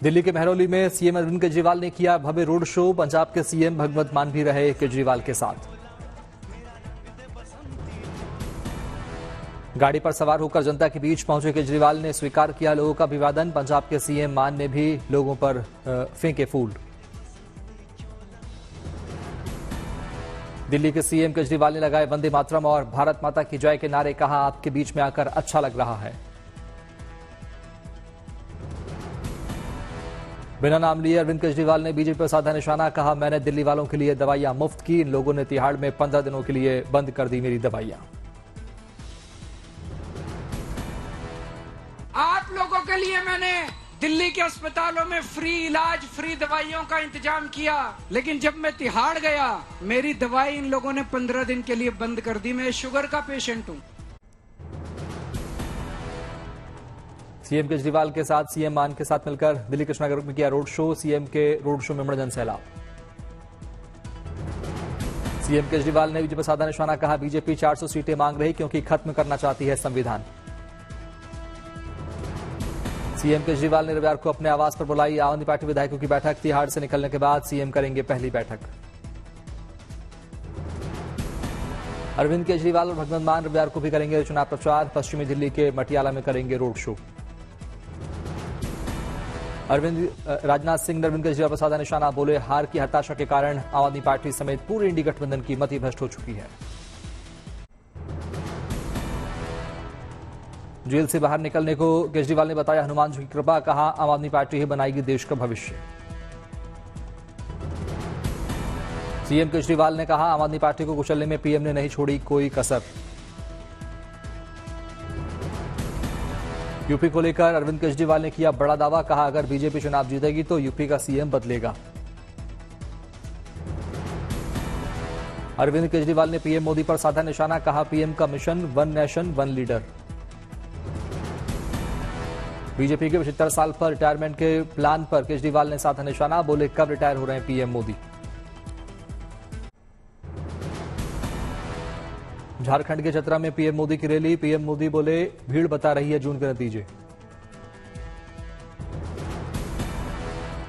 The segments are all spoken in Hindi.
दिल्ली के महरौली में सीएम अरविंद केजरीवाल ने किया भव्य रोड शो। पंजाब के सीएम भगवंत मान भी रहे केजरीवाल के साथ। गाड़ी पर सवार होकर जनता के बीच पहुंचे केजरीवाल ने स्वीकार किया लोगों का अभिवादन। पंजाब के सीएम मान ने भी लोगों पर फेंके फूल। दिल्ली के सीएम केजरीवाल ने लगाए वंदे मातरम और भारत माता की जय के नारे। कहा, आपके बीच में आकर अच्छा लग रहा है। बिना नाम लिए अरविंद केजरीवाल ने बीजेपी पर साधा निशाना। कहा, मैंने दिल्ली वालों के लिए दवाइयां मुफ्त की। इन लोगों ने तिहाड़ में 15 दिनों के लिए बंद कर दी मेरी दवाइयां। आप लोगों के लिए मैंने दिल्ली के अस्पतालों में फ्री इलाज, फ्री दवाइयों का इंतजाम किया, लेकिन जब मैं तिहाड़ गया मेरी दवाई इन लोगों ने 15 दिन के लिए बंद कर दी। मैं शुगर का पेशेंट हूं। सीएम केजरीवाल के साथ सीएम मान के साथ मिलकर दिल्ली कृष्णानगर में किया रोड शो। सीएम के रोड शो में जन सैलाब। सीएम केजरीवाल ने बीजेपी पर साधा निशाना। कहा, बीजेपी 400 सीटें मांग रही क्योंकि खत्म करना चाहती है संविधान। सीएम केजरीवाल ने रविवार को अपने आवास पर बुलाई आम आदमी पार्टी विधायकों की बैठक। तिहाड़ से निकलने के बाद सीएम करेंगे पहली बैठक। अरविंद केजरीवाल और भगवंत मान रविवार को भी करेंगे चुनाव प्रचार। पश्चिमी दिल्ली के मटियाला में करेंगे रोड शो। राजनाथ सिंह ने अरविंद केजरीवाल पर साधा निशाना। बोले, हार की हताशा के कारण आम आदमी पार्टी समेत पूरे इंडी गठबंधन की मति भ्रष्ट हो चुकी है। जेल से बाहर निकलने को केजरीवाल ने बताया हनुमान जी की कृपा। कहा, आम आदमी पार्टी ही बनाएगी देश का भविष्य। सीएम केजरीवाल ने कहा, आम आदमी पार्टी को कुचलने में पीएम ने नहीं छोड़ी कोई कसर। यूपी को लेकर अरविंद केजरीवाल ने किया बड़ा दावा। कहा, अगर बीजेपी चुनाव जीतेगी तो यूपी का सीएम बदलेगा। अरविंद केजरीवाल ने पीएम मोदी पर साधा निशाना। कहा, पीएम का mission one nation one leader. BJP के 75 साल पर रिटायरमेंट के प्लान पर केजरीवाल ने साधा निशाना। बोले, कब रिटायर हो रहे हैं पीएम मोदी। झारखंड के चतरा में पीएम मोदी की रैली। पीएम मोदी बोले, भीड़ बता रही है जून के नतीजे।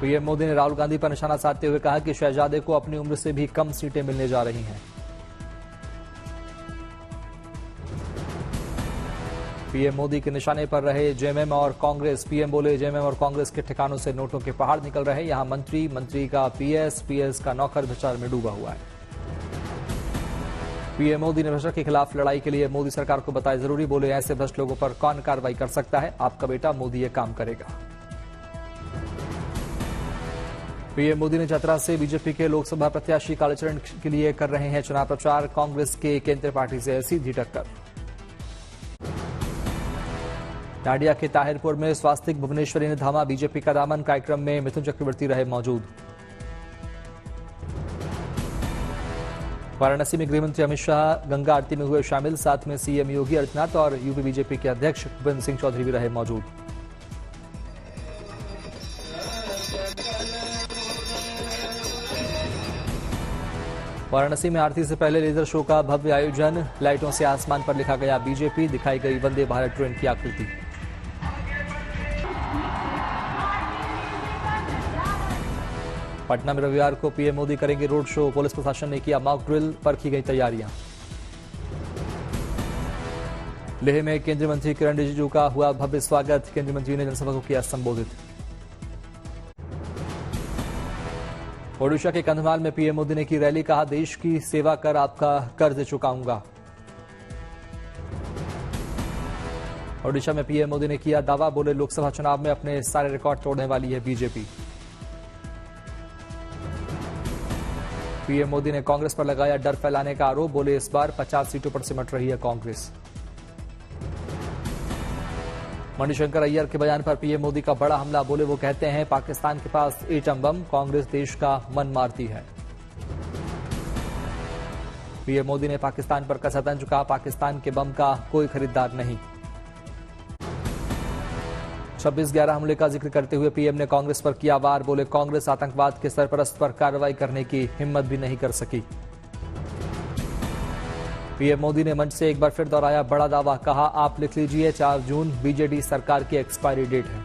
पीएम मोदी ने राहुल गांधी पर निशाना साधते हुए कहा कि शहजादे को अपनी उम्र से भी कम सीटें मिलने जा रही हैं। पीएम मोदी के निशाने पर रहे जेएमएम और कांग्रेस। पीएम बोले, जेएमएम और कांग्रेस के ठिकानों से नोटों के पहाड़ निकल रहे। यहां मंत्री का पीएस का नौकर भ्रष्टाचार में डूबा हुआ है। पीएम मोदी ने भ्रष्टाचार के खिलाफ लड़ाई के लिए मोदी सरकार को बताया जरूरी। बोले, ऐसे भ्रष्ट लोगों पर कौन कार्रवाई कर सकता है। आपका बेटा मोदी ये काम करेगा। पीएम मोदी ने चतरा से बीजेपी के लोकसभा प्रत्याशी कालीचरण के लिए कर रहे हैं चुनाव प्रचार। कांग्रेस के केंद्रीय पार्टी से सीधी टक्कर। नाडिया के ताहिरपुर में स्वास्तिक भुवनेश्वरी ने थामा बीजेपी का दामन। कार्यक्रम में मिथुन चक्रवर्ती रहे मौजूद। वाराणसी में गृहमंत्री अमित शाह गंगा आरती में हुए शामिल। साथ में सीएम योगी आदित्यनाथ और यूपी बीजेपी के अध्यक्ष भूपेंद्र सिंह चौधरी भी रहे मौजूद। वाराणसी में आरती से पहले लेजर शो का भव्य आयोजन। लाइटों से आसमान पर लिखा गया बीजेपी। दिखाई गई वंदे भारत ट्रेन की आकृति। पटना में रविवार को पीएम मोदी करेंगे रोड शो। पुलिस प्रशासन ने किया मॉक ड्रिल पर की गई तैयारियां। लेह में केंद्रीय मंत्री किरण रिजिजू का हुआ भव्य स्वागत। केंद्रीय मंत्री ने जनसभा को किया संबोधित। ओडिशा के कंधमाल में पीएम मोदी ने की रैली। कहा, देश की सेवा कर आपका कर्ज चुकाऊंगा। ओडिशा में पीएम मोदी ने किया दावा। बोले, लोकसभा चुनाव में अपने सारे रिकॉर्ड तोड़ने वाली है बीजेपी। पीएम मोदी ने कांग्रेस पर लगाया डर फैलाने का आरोप। बोले, इस बार 50 सीटों पर सिमट रही है कांग्रेस। मणिशंकर अय्यर के बयान पर पीएम मोदी का बड़ा हमला। बोले, वो कहते हैं पाकिस्तान के पास एटम बम, कांग्रेस देश का मन मारती है। पीएम मोदी ने पाकिस्तान पर कसा तंज। कहा, पाकिस्तान के बम का कोई खरीदार नहीं। 26/11 हमले का जिक्र करते हुए पीएम ने कांग्रेस पर किया वार। बोले, कांग्रेस आतंकवाद के सरपरस्त पर कार्रवाई करने की हिम्मत भी नहीं कर सकी। पीएम मोदी ने मंच से एक बार फिर दोहराया बड़ा दावा। कहा, आप लिख लीजिए 4 जून बीजेडी सरकार की एक्सपायरी डेट है।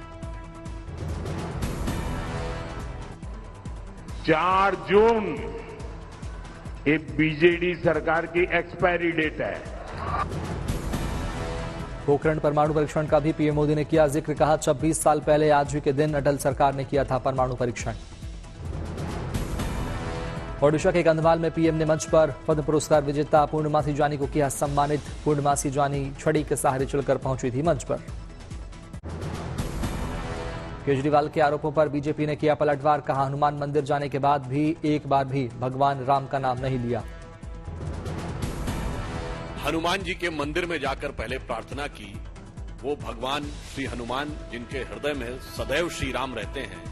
4 जून ये बीजेडी सरकार की एक्सपायरी डेट है। पोखरण परमाणु परीक्षण का भी पीएम मोदी ने किया जिक्र। कहा 26 साल पहले आज ही के दिन अटल सरकार ने किया था परमाणु परीक्षण। ओडिशा के कंधमाल में पीएम ने मंच पर पद्म पुरस्कार विजेता पूर्णमासी जानी को किया सम्मानित। पूर्णमासी जानी छड़ी के सहारे चलकर पहुंची थी मंच पर। केजरीवाल के आरोपों पर बीजेपी ने किया पलटवार। कहा हनुमान मंदिर जाने के बाद भी एक बार भी भगवान राम का नाम नहीं लिया। हनुमान जी के मंदिर में जाकर पहले प्रार्थना की। वो भगवान श्री हनुमान जिनके हृदय में सदैव श्री राम रहते हैं,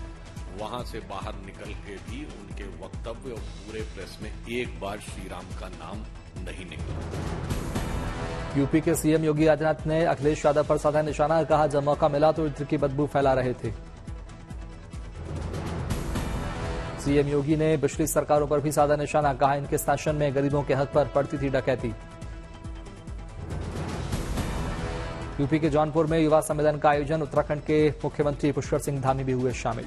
वहां से बाहर निकल के भी उनके वक्तव्य और पूरे प्रेस में एक बार श्री राम का नाम नहीं निकला। यूपी के सीएम योगी आदित्यनाथ ने अखिलेश यादव पर साधा निशाना। कहा जब मौका मिला तो इत्र की बदबू फैला रहे थे। सीएम योगी ने पिछली सरकारों पर भी साधा निशाना। कहा इनके शासन में गरीबों के हक पर पड़ती थी डकैती। यूपी के जौनपुर में युवा सम्मेलन का आयोजन। उत्तराखंड के मुख्यमंत्री पुष्कर सिंह धामी भी हुए शामिल।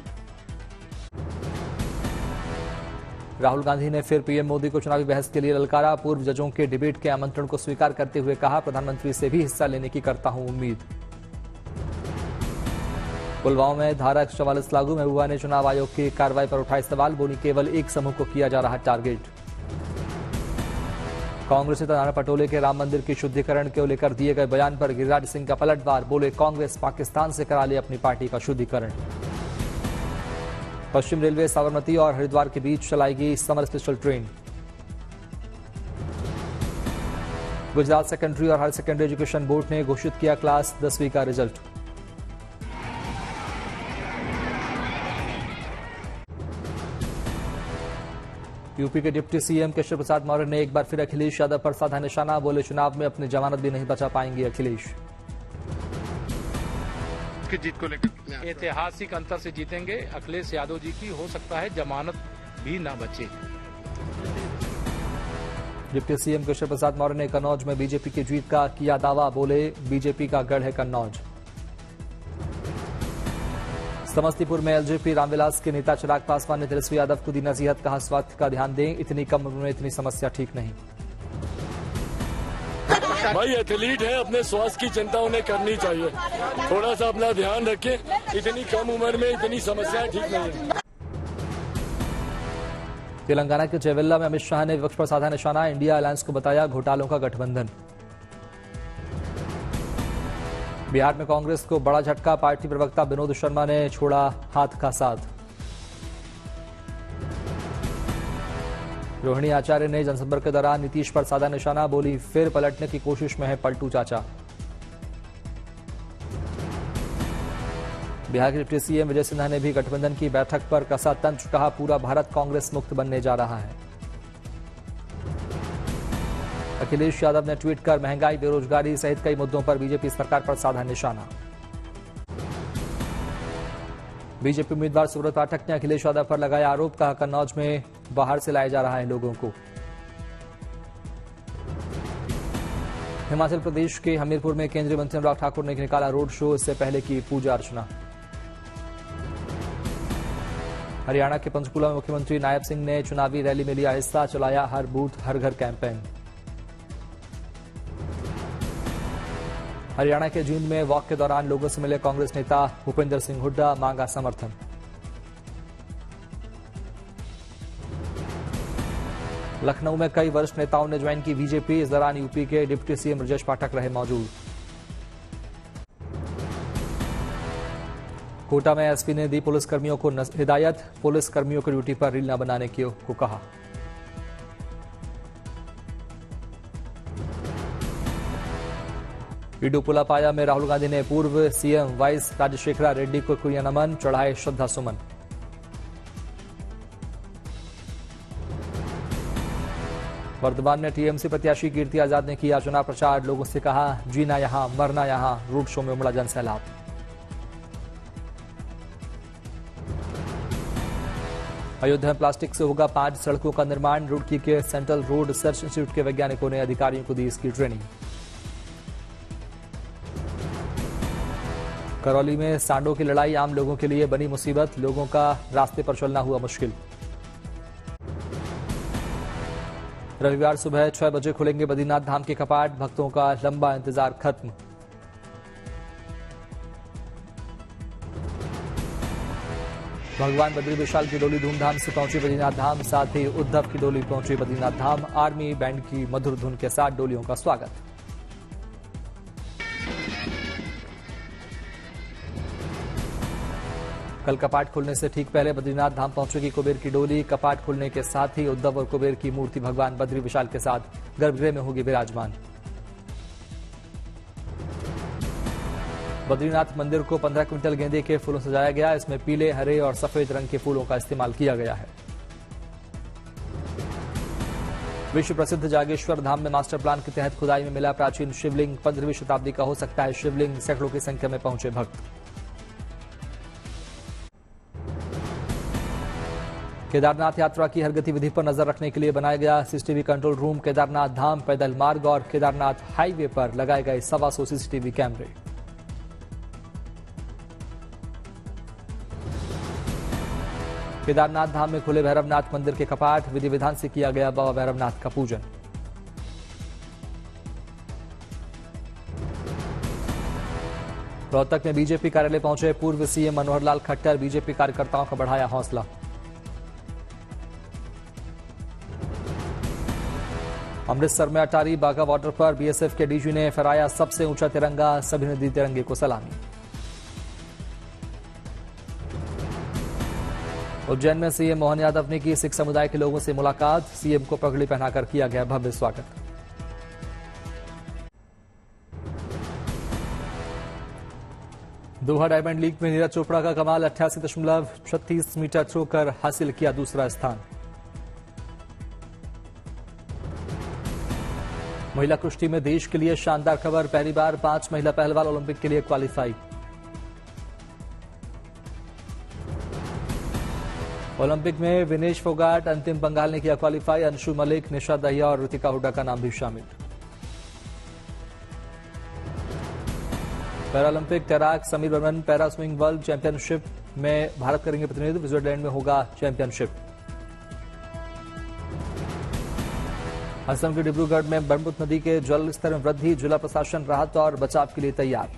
राहुल गांधी ने फिर पीएम मोदी को चुनावी बहस के लिए ललकारा। पूर्व जजों के डिबेट के आमंत्रण को स्वीकार करते हुए कहा प्रधानमंत्री से भी हिस्सा लेने की करता हूं उम्मीद। पुलवामा में धारा 144 लागू। महबूबा ने चुनाव आयोग की कार्रवाई पर उठाए सवाल। बोली केवल एक समूह को किया जा रहा टारगेट। कांग्रेस नेता नाना पटोले के राम मंदिर की शुद्धिकरण को लेकर दिए गए बयान पर गिरिराज सिंह का पलटवार। बोले कांग्रेस पाकिस्तान से करा ले अपनी पार्टी का शुद्धिकरण। पश्चिम रेलवे साबरमती और हरिद्वार के बीच चलाएगी summer special train. Gujarat secondary और हायर सेकेंडरी एजुकेशन बोर्ड ने घोषित किया क्लास 10वीं का रिजल्ट। यूपी के डिप्टी सीएम केशव प्रसाद मौर्य ने एक बार फिर अखिलेश यादव पर साधा निशाना। बोले चुनाव में अपनी जमानत भी नहीं बचा पाएंगे अखिलेश। की जीत को लेकर ऐतिहासिक अंतर से जीतेंगे अखिलेश यादव जी की। हो सकता है जमानत भी ना बचे। डिप्टी सीएम केशव प्रसाद मौर्य ने कन्नौज में बीजेपी की जीत का किया दावा। बोले बीजेपी का गढ़ है कन्नौज। समस्तीपुर में एलजेपी रामविलास के नेता चिराग पासवान ने तेजस्वी यादव को दी नसीहत। कहा स्वास्थ्य का ध्यान दें, इतनी कम उम्र में इतनी समस्या ठीक नहीं। भाई एथलीट है, अपने स्वास्थ्य की चिंता उन्हें करनी चाहिए। थोड़ा सा अपना ध्यान रखें, इतनी कम उम्र में इतनी समस्याएं ठीक नहीं है। तेलंगाना के चेवेल्ला में अमित शाह ने विपक्ष पर साधा निशाना। इंडिया अलायंस को बताया घोटालों का गठबंधन। बिहार में कांग्रेस को बड़ा झटका। पार्टी प्रवक्ता विनोद शर्मा ने छोड़ा हाथ का साथ। रोहिणी आचार्य ने जनसंपर्क के दौरान नीतीश पर साधा निशाना। बोली फिर पलटने की कोशिश में है पलटू चाचा। बिहार के डिप्टी सीएम विजय सिन्हा ने भी गठबंधन की बैठक पर कसा तंज। कहा पूरा भारत कांग्रेस मुक्त बनने जा रहा है। अखिलेश यादव ने ट्वीट कर महंगाई बेरोजगारी सहित कई मुद्दों पर बीजेपी सरकार पर साधा निशाना। बीजेपी उम्मीदवार सुब्रत पाठक ने अखिलेश यादव पर लगाया आरोप। कहा कन्नौज में बाहर से लाया जा रहा है लोगों को। हिमाचल प्रदेश के हमीरपुर में केंद्रीय मंत्री अनुराग ठाकुर ने निकाला रोड शो। इससे पहले की पूजा अर्चना। हरियाणा के पंचकूला में मुख्यमंत्री नायब सिंह ने चुनावी रैली में लिया हिस्सा। चलाया हर बूथ हर घर कैंपेन। हरियाणा के जींद में वॉक के दौरान लोगों से मिले कांग्रेस नेता भूपेंद्र सिंह हुड्डा। मांगा समर्थन। लखनऊ में कई वरिष्ठ नेताओं ने ज्वाइन की बीजेपी। इस दौरान यूपी के डिप्टी सीएम ब्रजेश पाठक रहे मौजूद। कोटा में एसपी ने दी पुलिसकर्मियों को हिदायत। पुलिसकर्मियों की ड्यूटी पर रील न बनाने को कहा। इडुपुलापाया में राहुल गांधी ने पूर्व सीएम वाइस राजशेखरा रेड्डी को किया नमन। चढ़ाए श्रद्धा सुमन। वर्धमान में टीएमसी प्रत्याशी कीर्ति आजाद ने किया चुनाव प्रचार। लोगों से कहा जीना यहां मरना यहां। रोड शो में उमड़ा जनसैलाब। अयोध्या में प्लास्टिक से होगा 5 सड़कों का निर्माण। रुड़की के सेंट्रल रोड रिसर्च इंस्टीट्यूट के वैज्ञानिकों ने अधिकारियों को दी इसकी ट्रेनिंग। करौली में सांडों की लड़ाई आम लोगों के लिए बनी मुसीबत। लोगों का रास्ते पर चलना हुआ मुश्किल। रविवार सुबह 6 बजे खुलेंगे बद्रीनाथ धाम के कपाट, भक्तों का लंबा इंतजार खत्म। भगवान बद्री विशाल की डोली धूमधाम से पहुंची बद्रीनाथ धाम, साथ ही उद्धव की डोली पहुंची बद्रीनाथ धाम। आर्मी बैंड की मधुर धुन के साथ डोलियों का स्वागत। कल कपाट खुलने से ठीक पहले बद्रीनाथ धाम पहुंचेगी कुबेर की डोली। कपाट खुलने के साथ ही उद्धव और कुबेर की मूर्ति भगवान बद्री विशाल के साथ गर्भगृह में होगी विराजमान। बद्रीनाथ मंदिर को 15 क्विंटल गेंदे के फूलों से सजाया गया। इसमें पीले, हरे और सफेद रंग के फूलों का इस्तेमाल किया गया है। विश्व प्रसिद्ध जागेश्वर धाम में मास्टर प्लान के तहत खुदाई में मिला प्राचीन शिवलिंग। 15वीं शताब्दी का हो सकता है शिवलिंग। सैकड़ों की संख्या में पहुंचे भक्त। केदारनाथ यात्रा की हर गतिविधि पर नजर रखने के लिए बनाया गया सीसीटीवी कंट्रोल रूम। केदारनाथ धाम, पैदल मार्ग और केदारनाथ हाईवे पर लगाए गए 125 सीसीटीवी कैमरे। केदारनाथ धाम में खुले भैरवनाथ मंदिर के कपाट। विधि विधान से किया गया बाबा भैरवनाथ का पूजन। रोहतक में बीजेपी कार्यालय पहुंचे पूर्व सीएम मनोहर लाल खट्टर। बीजेपी कार्यकर्ताओं का बढ़ाया हौसला। अमृतसर में अटारी बाघा बॉर्डर पर बीएसएफ के डीजी ने फहराया सबसे ऊंचा तिरंगा। सभी ने दी तिरंगे को सलामी। उज्जैन में सीएम मोहन यादव ने की सिख समुदाय के लोगों से मुलाकात। सीएम को पगड़ी पहनाकर किया गया भव्य स्वागत। दोहा डायमंड लीग में नीरज चोपड़ा का कमाल। 88.36 मीटर थ्रो कर हासिल किया दूसरा स्थान। महिला कुश्ती में देश के लिए शानदार खबर। पहली बार 5 महिला पहलवान ओलंपिक के लिए क्वालिफाई। ओलंपिक में विनेश फोगाट, अंतिम पंघाल ने किया क्वालिफाई। अंशु मलिक, निशा दहिया और ऋतिका हुड्डा का नाम भी शामिल। पैरालंपिक तैराक Sameer Varman para swing world championship में भारत करेंगे प्रतिनिधित्व। स्विट्जरलैंड में होगा चैंपियनशिप। असम के डिब्रूगढ़ में ब्रह्मपुत्र नदी के जल स्तर में वृद्धि। जिला प्रशासन राहत और बचाव के लिए तैयार।